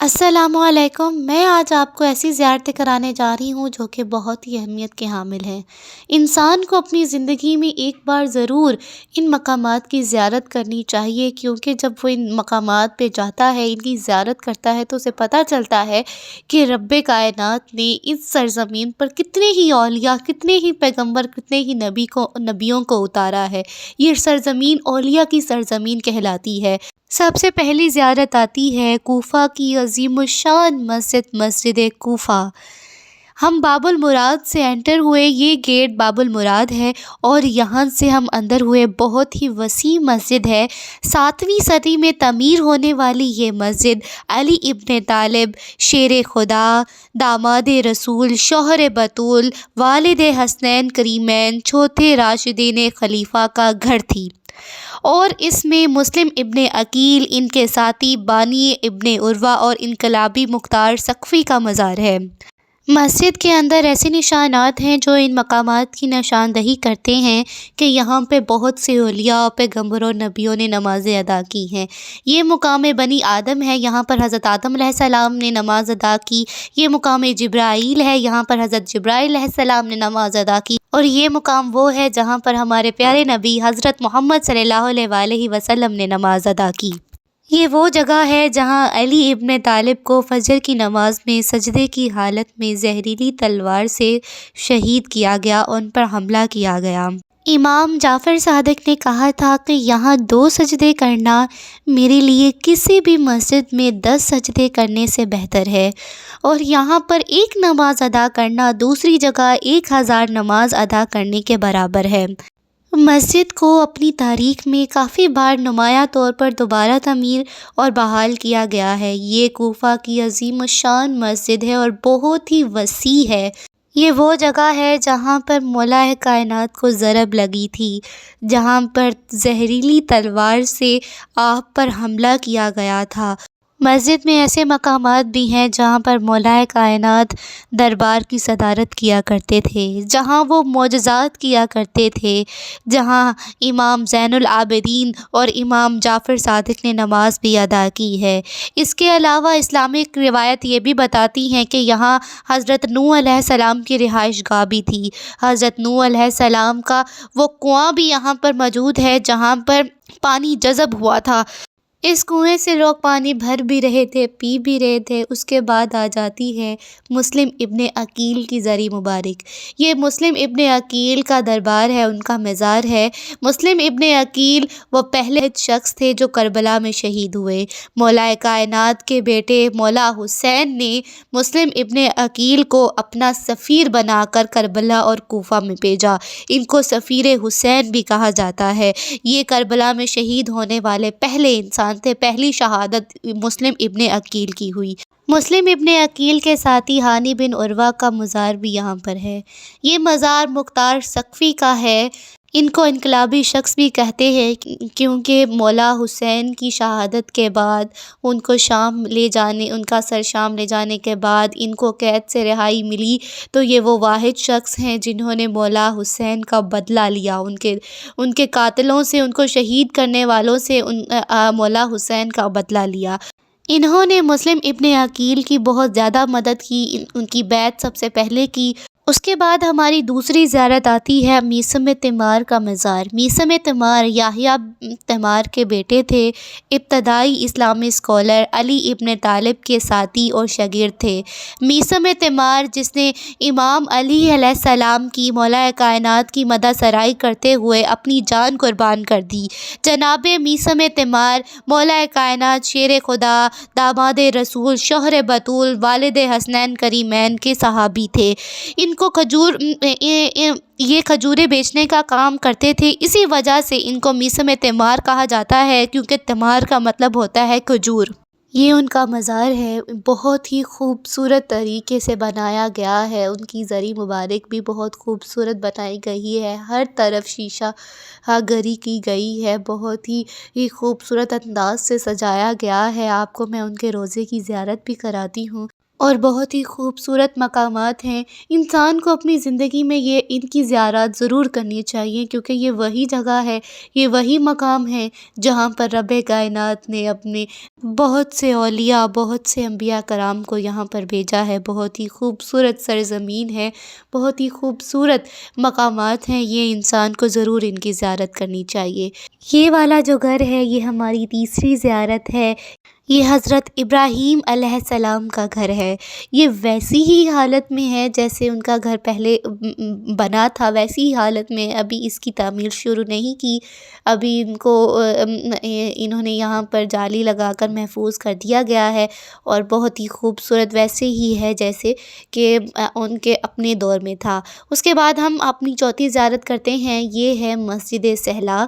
السلام علیکم۔ میں آج آپ کو ایسی زیارتیں کرانے جا رہی ہوں جو کہ بہت ہی اہمیت کے حامل ہیں۔ انسان کو اپنی زندگی میں ایک بار ضرور ان مقامات کی زیارت کرنی چاہیے، کیونکہ جب وہ ان مقامات پہ جاتا ہے، ان کی زیارت کرتا ہے، تو اسے پتہ چلتا ہے کہ رب کائنات نے اس سرزمین پر کتنے ہی اولیاء، کتنے ہی پیغمبر، کتنے ہی نبیوں کو اتارا ہے۔ یہ سرزمین اولیاء کی سرزمین کہلاتی ہے۔ سب سے پہلی زیارت آتی ہے کوفہ کی عظیم الشان مسجد کوفہ۔ ہم باب المراد سے انٹر ہوئے، یہ گیٹ باب المراد ہے اور یہاں سے ہم اندر ہوئے۔ بہت ہی وسیع مسجد ہے۔ 7ویں صدی میں تعمیر ہونے والی یہ مسجد علی ابن طالب، شیر خدا، داماد رسول، شوہر بطول، والد حسنین کریمین، چوتھے راشدین خلیفہ کا گھر تھی، اور اس میں مسلم ابن عقیل، ان کے ساتھی بانی ابن عروہ اور انقلابی مختار ثقفی کا مزار ہے۔ مسجد کے اندر ایسے نشانات ہیں جو ان مقامات کی نشاندہی کرتے ہیں کہ یہاں پہ بہت سے اولیاء، پیغمبروں، نبیوں نے نمازیں ادا کی ہیں۔ یہ مقام بنی آدم ہے، یہاں پر حضرت آدم علیہ السلام نے نماز ادا کی۔ یہ مقام جبرائیل ہے، یہاں پر حضرت جبرائیل علیہ السلام نے نماز ادا کی۔ اور یہ مقام وہ ہے جہاں پر ہمارے پیارے نبی حضرت محمد صلی اللہ علیہ وسلم نے نماز ادا کی۔ یہ وہ جگہ ہے جہاں علی ابن طالب کو فجر کی نماز میں سجدے کی حالت میں زہریلی تلوار سے شہید کیا گیا، ان پر حملہ کیا گیا۔ امام جعفر صادق نے کہا تھا کہ یہاں 2 سجدے کرنا میرے لیے کسی بھی مسجد میں 10 سجدے کرنے سے بہتر ہے، اور یہاں پر ایک نماز ادا کرنا دوسری جگہ 1000 نماز ادا کرنے کے برابر ہے۔ مسجد کو اپنی تاریخ میں کافی بار نمایاں طور پر دوبارہ تعمیر اور بحال کیا گیا ہے۔ یہ کوفہ کی عظیم الشان مسجد ہے اور بہت ہی وسیع ہے۔ یہ وہ جگہ ہے جہاں پر مولا کائنات کو ضرب لگی تھی، جہاں پر زہریلی تلوار سے آپ پر حملہ کیا گیا تھا۔ مسجد میں ایسے مقامات بھی ہیں جہاں پر مولا کائنات دربار کی صدارت کیا کرتے تھے، جہاں وہ معجزات کیا کرتے تھے، جہاں امام زین العابدین اور امام جعفر صادق نے نماز بھی ادا کی ہے۔ اس کے علاوہ اسلامک روایت یہ بھی بتاتی ہیں کہ یہاں حضرت نوح علیہ السلام کی رہائش گاہ بھی تھی۔ حضرت نوح علیہ السلام کا وہ کنواں بھی یہاں پر موجود ہے جہاں پر پانی جذب ہوا تھا۔ اس کنویں سے لوگ پانی بھر بھی رہے تھے، پی بھی رہے تھے۔ اس کے بعد آ جاتی ہے مسلم ابن عقیل کی زری مبارک۔ یہ مسلم ابن عقیل کا دربار ہے، ان کا مزار ہے۔ مسلم ابن عقیل وہ پہلے شخص تھے جو کربلا میں شہید ہوئے۔ مولا کائنات کے بیٹے مولا حسین نے مسلم ابن عقیل کو اپنا سفیر بنا کر کربلا اور کوفہ میں بھیجا۔ ان کو سفیر حسین بھی کہا جاتا ہے۔ یہ کربلا میں شہید ہونے والے پہلے انسان تھے، پہلی شہادت مسلم ابن عقیل کی ہوئی۔ مسلم ابن عقیل کے ساتھی ہانی بن عروہ کا مزار بھی یہاں پر ہے۔ یہ مزار مختار ثقفی کا ہے۔ ان کو انقلابی شخص بھی کہتے ہیں کیونکہ مولا حسین کی شہادت کے بعد ان کو ان کا سر شام لے جانے کے بعد ان کو قید سے رہائی ملی، تو یہ وہ واحد شخص ہیں جنہوں نے مولا حسین کا بدلہ لیا، ان کے قاتلوں سے، ان کو شہید کرنے والوں سے مولا حسین کا بدلہ لیا۔ انہوں نے مسلم ابن عقیل کی بہت زیادہ مدد کی، ان کی بیعت سب سے پہلے کی۔ اس کے بعد ہماری دوسری زیارت آتی ہے میثم تیمار کا مزار۔ میثم تیمار یحییٰ تیمار کے بیٹے تھے۔ ابتدائی اسلامی اسکالر، علی ابن طالب کے ساتھی اور شاگرد تھے۔ میثم تیمار جس نے امام علی علیہ السلام کی، مولا کائنات کی مدح سرائی کرتے ہوئے اپنی جان قربان کر دی۔ جناب میثم تیمار مولا کائنات، شیر خدا، داماد رسول، شوہر بطول، والد حسنین کریمین کے صحابی تھے۔ یہ کھجوریں بیچنے کا کام کرتے تھے، اسی وجہ سے ان کو میثم تیمار کہا جاتا ہے، کیونکہ تیمار کا مطلب ہوتا ہے کھجور۔ یہ ان کا مزار ہے، بہت ہی خوبصورت طریقے سے بنایا گیا ہے۔ ان کی زری مبارک بھی بہت خوبصورت بنائی گئی ہے، ہر طرف شیشہ گری کی گئی ہے، بہت ہی خوبصورت انداز سے سجایا گیا ہے۔ آپ کو میں ان کے روضے کی زیارت بھی کراتی ہوں۔ اور بہت ہی خوبصورت مقامات ہیں۔ انسان کو اپنی زندگی میں ان کی زیارت ضرور کرنی چاہیے، کیونکہ یہ وہی جگہ ہے، یہ وہی مقام ہے جہاں پر رب کائنات نے اپنے بہت سے اولیاء، بہت سے انبیاء کرام کو یہاں پر بھیجا ہے۔ بہت ہی خوبصورت سرزمین ہے، بہت ہی خوبصورت مقامات ہیں، یہ انسان کو ضرور ان کی زیارت کرنی چاہیے۔ یہ والا جو گھر ہے، یہ ہماری تیسری زیارت ہے۔ یہ حضرت ابراہیم علیہ السلام کا گھر ہے۔ یہ ویسی ہی حالت میں ہے جیسے ان کا گھر پہلے بنا تھا، ویسی ہی حالت میں۔ ابھی اس کی تعمیر شروع نہیں کی، ابھی انہوں نے یہاں پر جالی لگا کر محفوظ کر دیا گیا ہے، اور بہت ہی خوبصورت ویسے ہی ہے جیسے کہ ان کے اپنے دور میں تھا۔ اس کے بعد ہم اپنی چوتھی زیارت کرتے ہیں، یہ ہے مسجد صحرا۔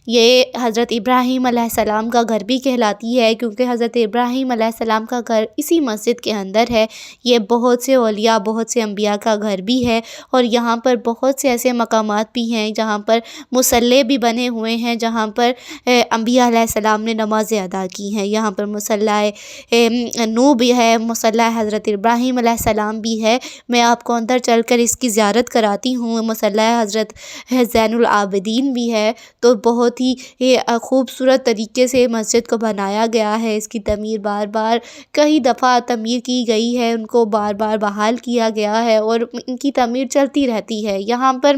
یہ حضرت ابراہیم علیہ السلام کا گھر بھی کہلاتی ہے، کیونکہ حضرت ابراہیم علیہ السلام کا گھر اسی مسجد کے اندر ہے۔ یہ بہت سے اولیاء، بہت سے انبیاء کا گھر بھی ہے، اور یہاں پر بہت سے ایسے مقامات بھی ہیں جہاں پر مصلی بھی بنے ہوئے ہیں، جہاں پر انبیاء علیہ السلام نے نمازیں ادا کی ہیں۔ یہاں پر مصلی نو بھی ہے، مصلی حضرت ابراہیم علیہ السلام بھی ہے۔ میں آپ کو اندر چل کر اس کی زیارت کراتی ہوں۔ مصلی حضرت زین العابدین بھی ہے۔ تو بہت ہی خوبصورت طریقے سے مسجد کو بنایا گیا ہے۔ اس کی تعمیر بار بار کئی دفعہ تعمیر کی گئی ہے، ان کو بار بار بحال کیا گیا ہے، اور ان کی تعمیر چلتی رہتی ہے۔ یہاں پر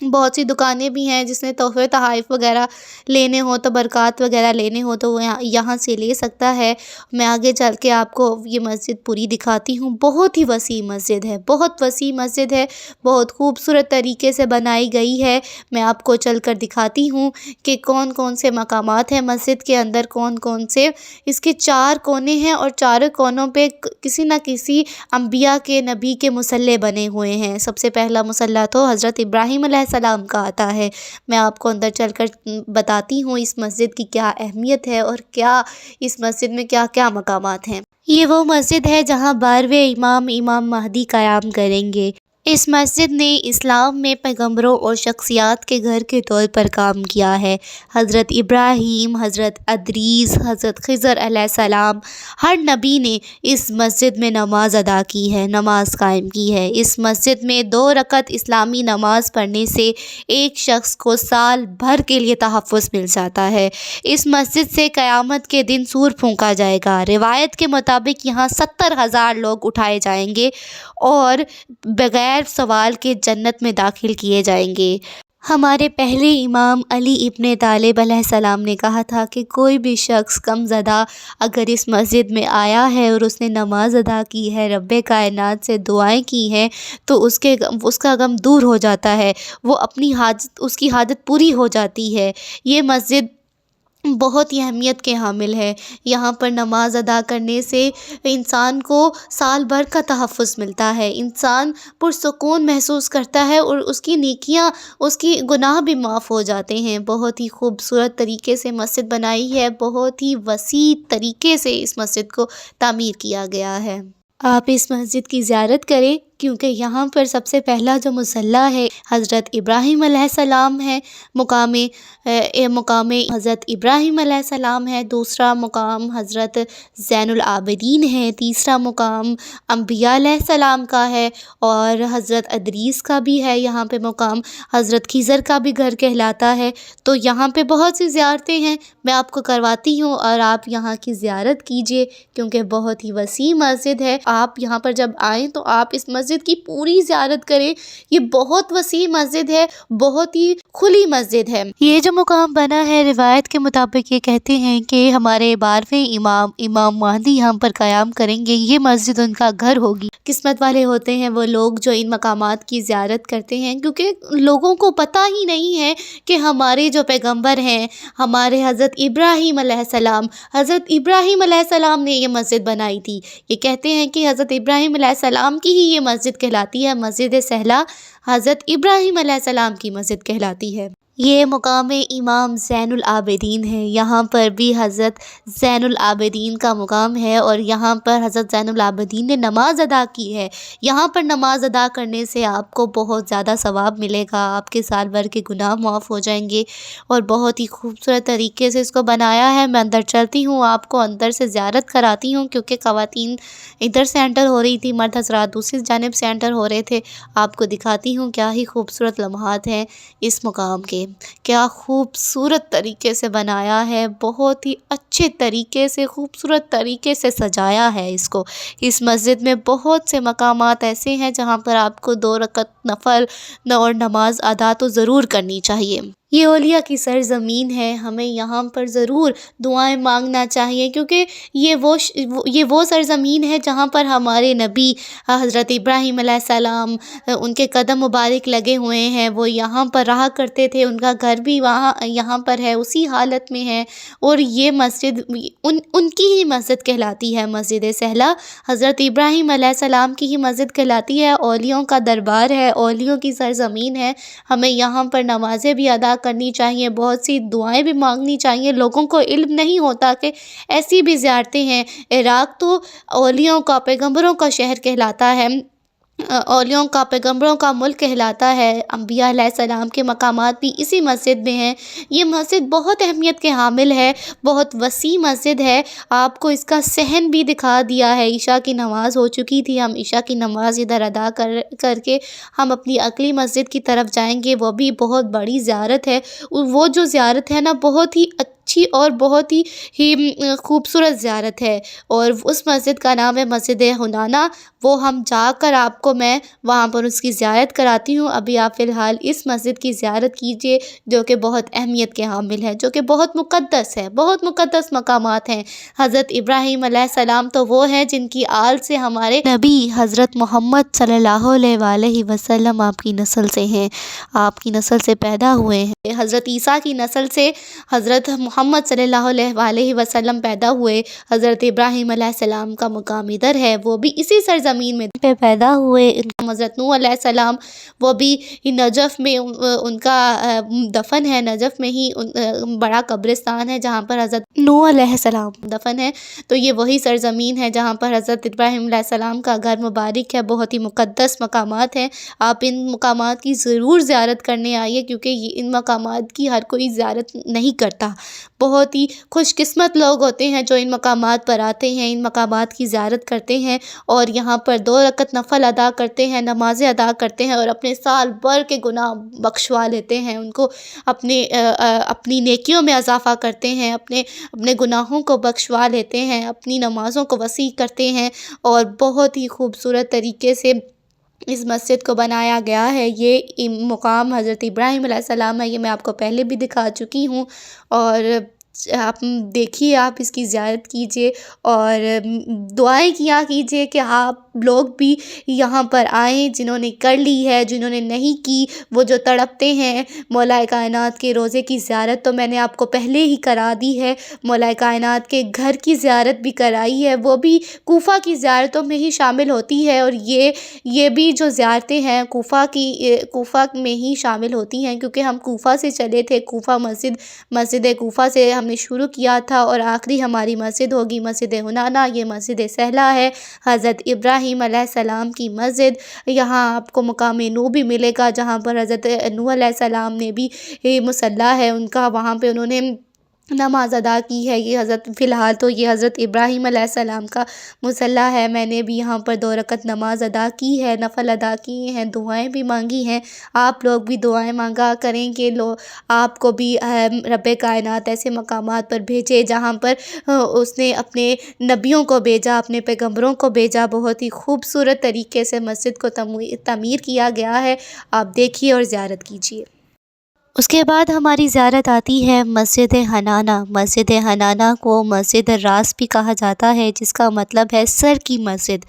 بہت سی دکانیں بھی ہیں، جس نے تحفے تحائف وغیرہ لینے ہوں، تبرکات وغیرہ لینے ہوں تو وہ یہاں سے لے سکتا ہے۔ میں آگے چل کے آپ کو یہ مسجد پوری دکھاتی ہوں۔ بہت ہی وسیع مسجد ہے، بہت وسیع مسجد ہے، بہت خوبصورت طریقے سے بنائی گئی ہے۔ میں آپ کو چل کر دکھاتی ہوں کہ کون کون سے مقامات ہیں مسجد کے اندر، کون کون سے اس کے 4 کونے ہیں، اور چاروں کونوں پہ کسی نہ کسی انبیاء کے، نبی کے مصلی بنے ہوئے ہیں۔ سب سے پہلا مصلی تو حضرت ابراہیم علیہ السلام کا آتا ہے۔ میں آپ کو اندر چل کر بتاتی ہوں اس مسجد کی کیا اہمیت ہے، اور کیا اس مسجد میں کیا کیا مقامات ہیں۔ یہ وہ مسجد ہے جہاں 12ویں امام مہدی قیام کریں گے۔ اس مسجد نے اسلام میں پیغمبروں اور شخصیات کے گھر کے طور پر کام کیا ہے۔ حضرت ابراہیم، حضرت ادریس، حضرت خضر علیہ السلام، ہر نبی نے اس مسجد میں نماز ادا کی ہے، نماز قائم کی ہے۔ اس مسجد میں 2 رکعت اسلامی نماز پڑھنے سے ایک شخص کو سال بھر کے لیے تحفظ مل جاتا ہے۔ اس مسجد سے قیامت کے دن سور پھونکا جائے گا۔ روایت کے مطابق یہاں 70,000 لوگ اٹھائے جائیں گے اور بغیر سوال کے جنت میں داخل کیے جائیں گے۔ ہمارے پہلے امام علی ابن طالب علیہ السلام نے کہا تھا کہ کوئی بھی شخص غم زدہ اگر اس مسجد میں آیا ہے اور اس نے نماز ادا کی ہے، رب کائنات سے دعائیں کی ہیں، تو اس کا غم دور ہو جاتا ہے، اس کی حاجت پوری ہو جاتی ہے۔ یہ مسجد بہت ہی اہمیت کے حامل ہے۔ یہاں پر نماز ادا کرنے سے انسان کو سال بھر کا تحفظ ملتا ہے، انسان پرسکون محسوس کرتا ہے، اور اس کی نیکیاں، اس کی گناہ بھی معاف ہو جاتے ہیں۔ بہت ہی خوبصورت طریقے سے مسجد بنائی ہے، بہت ہی وسیع طریقے سے اس مسجد کو تعمیر کیا گیا ہے۔ آپ اس مسجد کی زیارت کریں، کیونکہ یہاں پر سب سے پہلا جو مصلی ہے حضرت ابراہیم علیہ السلام ہے، مقام حضرت ابراہیم علیہ السلام ہے۔ دوسرا مقام حضرت زین العابدین ہے۔ تیسرا مقام انبیاء علیہ السلام کا ہے، اور حضرت ادریس کا بھی ہے یہاں پہ مقام۔ حضرت خضر کا بھی گھر کہلاتا ہے۔ تو یہاں پہ بہت سی زیارتیں ہیں، میں آپ کو کرواتی ہوں، اور آپ یہاں کی زیارت کیجئے، کیونکہ بہت ہی وسیع مسجد ہے۔ آپ یہاں پر جب آئیں تو آپ اس مسجد کی پوری زیارت کریں۔ یہ بہت وسیع مسجد ہے، بہت ہی کھلی مسجد ہے۔ یہ جو مقام بنا ہے، روایت کے مطابق یہ کہتے ہیں کہ ہمارے 12ویں امام مہدی یہاں پر قیام کریں گے، یہ مسجد ان کا گھر ہوگی۔ قسمت والے ہوتے ہیں وہ لوگ جو ان مقامات کی زیارت کرتے ہیں، کیونکہ لوگوں کو پتہ ہی نہیں ہے کہ ہمارے جو پیغمبر ہیں، ہمارے حضرت ابراہیم علیہ السلام، حضرت ابراہیم علیہ السلام نے یہ مسجد بنائی تھی۔ یہ کہتے ہیں کہ حضرت ابراہیم علیہ السلام کی ہی یہ مسجد کہلاتی ہے، مسجد صحرا حضرت ابراہیم علیہ السلام کی مسجد کہلاتی ہے۔ یہ مقام امام زین العابدین ہے۔ یہاں پر بھی حضرت زین العابدین کا مقام ہے اور یہاں پر حضرت زین العابدین نے نماز ادا کی ہے۔ یہاں پر نماز ادا کرنے سے آپ کو بہت زیادہ ثواب ملے گا، آپ کے سال بھر کے گناہ معاف ہو جائیں گے، اور بہت ہی خوبصورت طریقے سے اس کو بنایا ہے۔ میں اندر چلتی ہوں، آپ کو اندر سے زیارت کراتی ہوں، کیونکہ خواتین ادھر سے انٹر ہو رہی تھی، مرد حضرات دوسری جانب سے انٹر ہو رہے تھے۔ آپ کو دکھاتی ہوں کیا ہی خوبصورت لمحات ہیں اس مقام کے، کیا خوبصورت طریقے سے بنایا ہے، بہت ہی اچھے طریقے سے خوبصورت طریقے سے سجایا ہے اس کو۔ اس مسجد میں بہت سے مقامات ایسے ہیں جہاں پر آپ کو 2 رکعت نفل اور نماز ادا تو ضرور کرنی چاہیے۔ یہ اولیاء کی سرزمین ہے، ہمیں یہاں پر ضرور دعائیں مانگنا چاہیے، کیونکہ یہ وہ سرزمین ہے جہاں پر ہمارے نبی حضرت ابراہیم علیہ السلام ان کے قدم مبارک لگے ہوئے ہیں، وہ یہاں پر رہا کرتے تھے، ان کا گھر بھی یہاں پر ہے، اسی حالت میں ہے، اور یہ مسجد ان کی ہی مسجد کہلاتی ہے، مسجد سہلہ حضرت ابراہیم علیہ السلام کی ہی مسجد کہلاتی ہے، اولیاؤں کا دربار ہے، اولیاؤں کی سرزمین ہے۔ ہمیں یہاں پر نمازیں بھی ادا کرنی چاہیے، بہت سی دعائیں بھی مانگنی چاہیے۔ لوگوں کو علم نہیں ہوتا کہ ایسی بھی زیارتیں ہیں۔ عراق تو اولیاؤں کا، پیغمبروں کا شہر کہلاتا ہے، اولیاؤں کا، پیغمبروں کا ملک کہلاتا ہے۔ انبیاء علیہ السلام کے مقامات بھی اسی مسجد میں ہیں۔ یہ مسجد بہت اہمیت کے حامل ہے، بہت وسیع مسجد ہے۔ آپ کو اس کا صحن بھی دکھا دیا ہے۔ عشاء کی نماز ہو چکی تھی، ہم عشاء کی نماز ادھر ادا کر کے ہم اپنی اگلی مسجد کی طرف جائیں گے، وہ بھی بہت بڑی زیارت ہے۔ وہ جو زیارت ہے نا، بہت ہی اچھی اور بہت ہی خوبصورت زیارت ہے، اور اس مسجد کا نام ہے مسجد حنانہ۔ وہ ہم جا کر آپ کو میں وہاں پر اس کی زیارت کراتی ہوں۔ ابھی آپ فی الحال اس مسجد کی زیارت کیجئے، جو کہ بہت اہمیت کے حامل ہے، جو کہ بہت مقدس ہے، بہت مقدس مقامات ہیں۔ حضرت ابراہیم علیہ السلام تو وہ ہیں جن کی آل سے ہمارے نبی حضرت محمد صلی اللہ علیہ وآلہ وسلم آپ کی نسل سے ہیں، آپ کی نسل سے پیدا ہوئے ہیں۔ حضرت عیسیٰ کی نسل سے حضرت محمد صلی اللہ علیہ وآلہ وسلم پیدا ہوئے۔ حضرت ابراہیم علیہ السلام کا مقام ادھر ہے، وہ بھی اسی سرزمین میں پیدا ہوئے۔ حضرت نوح علیہ السلام، وہ بھی نجف میں ان کا دفن ہے، نجف میں ہی بڑا قبرستان ہے جہاں پر حضرت نوح علیہ السلام دفن ہے۔ تو یہ وہی سرزمین ہے جہاں پر حضرت ابراہیم علیہ السلام کا گھر مبارک ہے، بہت ہی مقدس مقامات ہیں۔ آپ ان مقامات کی ضرور زیارت کرنے آئیے، کیونکہ ان مقامات کی ہر کوئی زیارت نہیں کرتا۔ بہت ہی خوش قسمت لوگ ہوتے ہیں جو ان مقامات پر آتے ہیں، ان مقامات کی زیارت کرتے ہیں، اور یہاں پر 2 رکعت نفل ادا کرتے ہیں، نمازیں ادا کرتے ہیں، اور اپنے سال بھر کے گناہ بخشوا لیتے ہیں، ان کو اپنی نیکیوں میں اضافہ کرتے ہیں، اپنے گناہوں کو بخشوا لیتے ہیں، اپنی نمازوں کو وسیع کرتے ہیں، اور بہت ہی خوبصورت طریقے سے اس مسجد کو بنایا گیا ہے۔ یہ مقام حضرت ابراہیم علیہ السلام ہے، یہ میں آپ کو پہلے بھی دکھا چکی ہوں، اور آپ دیکھیے، آپ اس کی زیارت کیجئے اور دعائیں کیا کیجئے کہ آپ لوگ بھی یہاں پر آئیں، جنہوں نے کر لی ہے، جنہوں نے نہیں کی، وہ جو تڑپتے ہیں مولا کائنات کے روضے کی زیارت تو میں نے آپ کو پہلے ہی کرا دی ہے، مولا کائنات کے گھر کی زیارت بھی کرائی ہے، وہ بھی کوفہ کی زیارتوں میں ہی شامل ہوتی ہے، اور یہ بھی جو زیارتیں ہیں کوفہ میں ہی شامل ہوتی ہیں، کیونکہ ہم کوفہ سے چلے تھے، کوفہ مسجد کوفہ سے ہم نے شروع کیا تھا، اور آخری ہماری مسجد ہوگی مسجد حنانہ۔ یہ مسجد سہلہ ہے، حضرت ابراہیم علیہ السلام کی مسجد۔ یہاں آپ کو مقام نوح بھی ملے گا، جہاں پر حضرت نوح علیہ السلام نے بھی مصلی ہے ان کا، وہاں پہ انہوں نے نماز ادا کی ہے۔ یہ فی الحال تو یہ حضرت ابراہیم علیہ السلام کا مصلی ہے۔ میں نے بھی یہاں پر 2 رکعت نماز ادا کی ہے، نفل ادا کیے ہیں، دعائیں بھی مانگی ہیں۔ آپ لوگ بھی دعائیں مانگا کریں کہ آپ کو بھی رب کائنات ایسے مقامات پر بھیجے جہاں پر اس نے اپنے نبیوں کو بھیجا، اپنے پیغمبروں کو بھیجا۔ بہت ہی خوبصورت طریقے سے مسجد کو تعمیر کیا گیا ہے، آپ دیکھیے اور زیارت کیجیے۔ اس کے بعد ہماری زیارت آتی ہے مسجد حنانہ۔ مسجد حنانہ کو مسجد راس بھی کہا جاتا ہے، جس کا مطلب ہے سر کی مسجد۔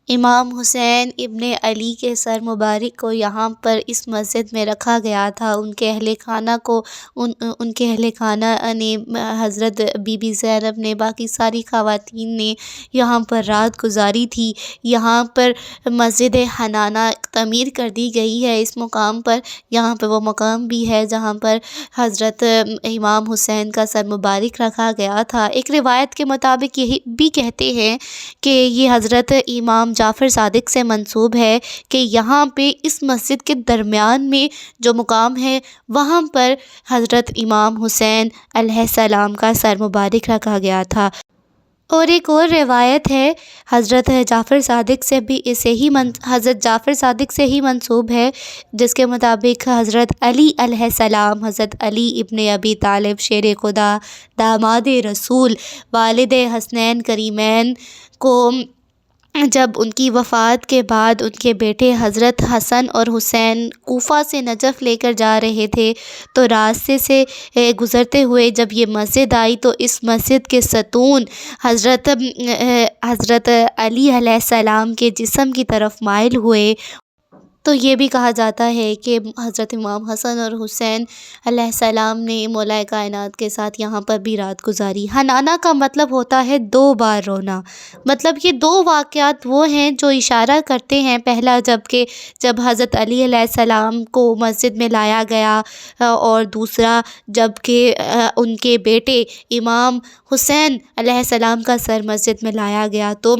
امام حسین ابن علی کے سر مبارک کو یہاں پر اس مسجد میں رکھا گیا تھا۔ ان کے اہل خانہ کو ان کے اہل خانہ نے، حضرت بی بی زینب نے، باقی ساری خواتین نے یہاں پر رات گزاری تھی۔ یہاں پر مسجد حنانہ تعمیر کر دی گئی ہے اس مقام پر۔ یہاں پہ وہ مقام بھی ہے جہاں پر حضرت امام حسین کا سر مبارک رکھا گیا تھا۔ ایک روایت کے مطابق یہی بھی کہتے ہیں کہ یہ حضرت امام جعفر صادق سے منسوب ہے کہ یہاں پہ اس مسجد کے درمیان میں جو مقام ہے وہاں پر حضرت امام حسین علیہ السلام کا سر مبارک رکھا گیا تھا۔ اور ایک اور روایت ہے حضرت جعفر صادق سے بھی حضرت جعفر صادق سے ہی منسوب ہے، جس کے مطابق حضرت علی علیہ السلام، حضرت علی ابن ابی طالب شیر خدا، داماد رسول، والد حسنین کریمین کو جب ان کی وفات کے بعد ان کے بیٹے حضرت حسن اور حسین کوفہ سے نجف لے کر جا رہے تھے تو راستے سے گزرتے ہوئے جب یہ مسجد آئی تو اس مسجد کے ستون حضرت علی علیہ السلام کے جسم کی طرف مائل ہوئے۔ تو یہ بھی کہا جاتا ہے کہ حضرت امام حسن اور حسین علیہ السلام نے مولا کائنات کے ساتھ یہاں پر بھی رات گزاری۔ حنانہ کا مطلب ہوتا ہے دو بار رونا، مطلب یہ دو واقعات وہ ہیں جو اشارہ کرتے ہیں، پہلا جب حضرت علی علیہ السلام کو مسجد میں لایا گیا، اور دوسرا جب کہ ان کے بیٹے امام حسین علیہ السلام کا سر مسجد میں لایا گیا، تو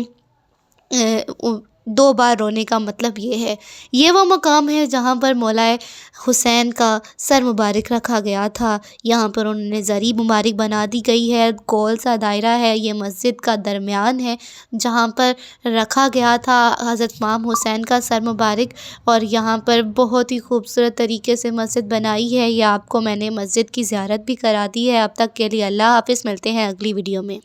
دو بار رونے کا مطلب یہ ہے۔ یہ وہ مقام ہے جہاں پر مولا حسین کا سر مبارک رکھا گیا تھا۔ یہاں پر انہوں نے زری مبارک بنا دی گئی ہے، گول سا دائرہ ہے، یہ مسجد کا درمیان ہے جہاں پر رکھا گیا تھا حضرت امام حسین کا سر مبارک۔ اور یہاں پر بہت ہی خوبصورت طریقے سے مسجد بنائی ہے۔ یہ آپ کو میں نے مسجد کی زیارت بھی کرا دی ہے۔ اب تک کے لیے اللہ حافظ، ملتے ہیں اگلی ویڈیو میں۔